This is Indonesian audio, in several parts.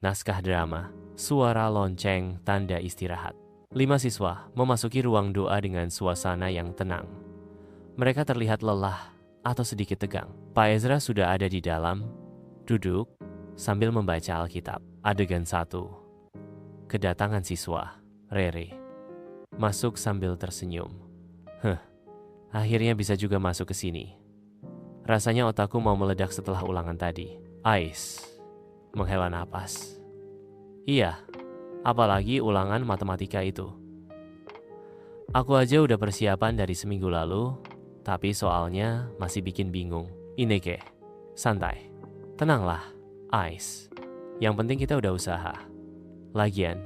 naskah drama, suara lonceng, tanda istirahat. 5 siswa memasuki ruang doa dengan suasana yang tenang. Mereka terlihat lelah atau sedikit tegang. Pak Ezra sudah ada di dalam, duduk sambil membaca Alkitab. Adegan 1. Kedatangan siswa, Rere. Masuk sambil tersenyum. Akhirnya bisa juga masuk ke sini. Rasanya otakku mau meledak setelah ulangan tadi. Ais. Menghela napas. Iya, apalagi ulangan matematika itu. Aku aja udah persiapan dari seminggu lalu, tapi soalnya masih bikin bingung. Ineke, santai. Tenanglah, Ais. Yang penting kita udah usaha. Lagian,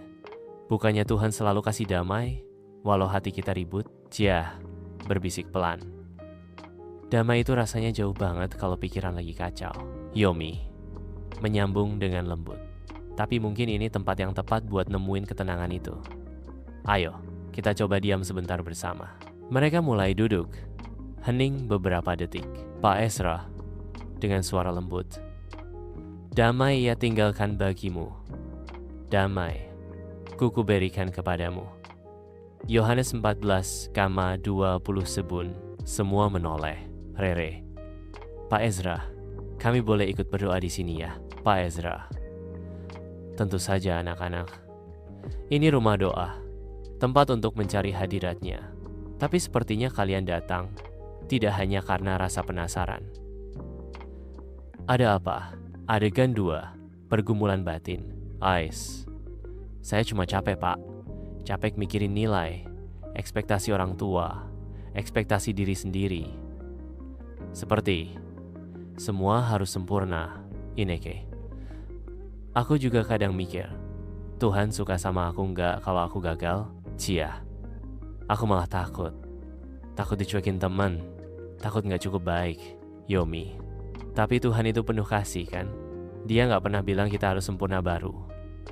bukannya Tuhan selalu kasih damai, walau hati kita ribut? Cia, berbisik pelan. Damai itu rasanya jauh banget kalau pikiran lagi kacau. Yomi, menyambung dengan lembut. Tapi mungkin ini tempat yang tepat buat nemuin ketenangan itu. Ayo, kita coba diam sebentar bersama. Mereka mulai duduk. Hening beberapa detik. Pak Ezra, dengan suara lembut. Damai ia tinggalkan bagimu. Damai, kuku berikan kepadamu. Yohanes 14,20 sebun. Semua menoleh. Rere. Pak Ezra, kami boleh ikut berdoa di sini ya, Pak Ezra. Tentu saja anak-anak. Ini rumah doa, tempat untuk mencari hadiratnya. Tapi sepertinya kalian datang tidak hanya karena rasa penasaran. Ada apa? Adegan 2, pergumulan batin. Ais. Saya cuma capek, Pak. Capek mikirin nilai, ekspektasi orang tua, ekspektasi diri sendiri. Seperti semua harus sempurna, Ineke. Aku juga kadang mikir, Tuhan suka sama aku nggak kalau aku gagal? Cia, aku malah takut. Takut dicuekin teman, takut nggak cukup baik, Yomi. Tapi Tuhan itu penuh kasih kan? Dia nggak pernah bilang kita harus sempurna baru.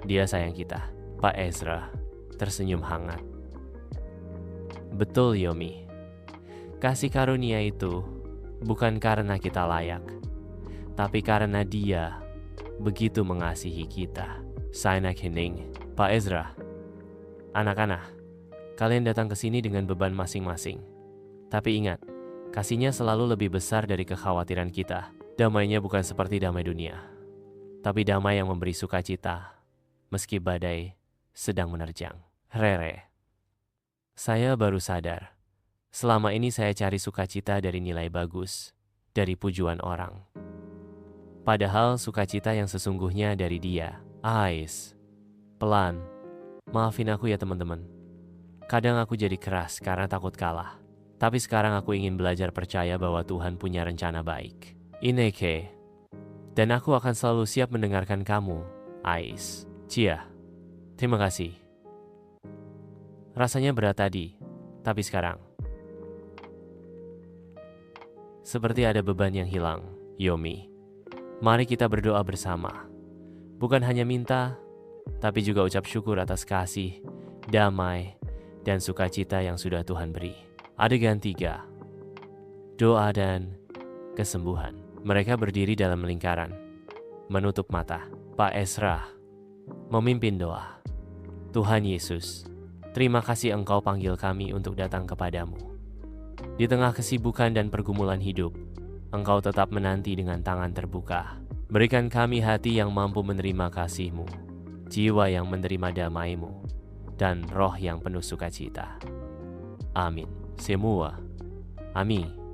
Dia sayang kita. Pak Ezra tersenyum hangat. Betul, Yomi. Kasih karunia itu bukan karena kita layak, tapi karena Dia begitu mengasihi kita. Sainak hening. Pak Ezra, anak-anak, kalian datang ke sini dengan beban masing-masing. Tapi ingat, kasihnya selalu lebih besar dari kekhawatiran kita. Damainya bukan seperti damai dunia, tapi damai yang memberi sukacita, meski badai sedang menerjang. Rere, saya baru sadar, selama ini saya cari sukacita dari nilai bagus, dari pujuan orang. Padahal sukacita yang sesungguhnya dari Dia. Ais, pelan, maafin aku ya teman-teman. Kadang aku jadi keras karena takut kalah. Tapi sekarang aku ingin belajar percaya bahwa Tuhan punya rencana baik. Ineke, dan aku akan selalu siap mendengarkan kamu, Ais. Cia, terima kasih. Rasanya berat tadi, tapi sekarang seperti ada beban yang hilang. Yomi, mari kita berdoa bersama. Bukan hanya minta, tapi juga ucap syukur atas kasih, damai, dan sukacita yang sudah Tuhan beri. Adegan 3. Doa dan kesembuhan. Mereka berdiri dalam lingkaran, menutup mata. Pak Ezra memimpin doa. Tuhan Yesus, terima kasih Engkau panggil kami untuk datang kepadamu. Di tengah kesibukan dan pergumulan hidup, Engkau tetap menanti dengan tangan terbuka. Berikan kami hati yang mampu menerima kasih-Mu, jiwa yang menerima damai-Mu, dan roh yang penuh sukacita. Amin. Semua. Amin.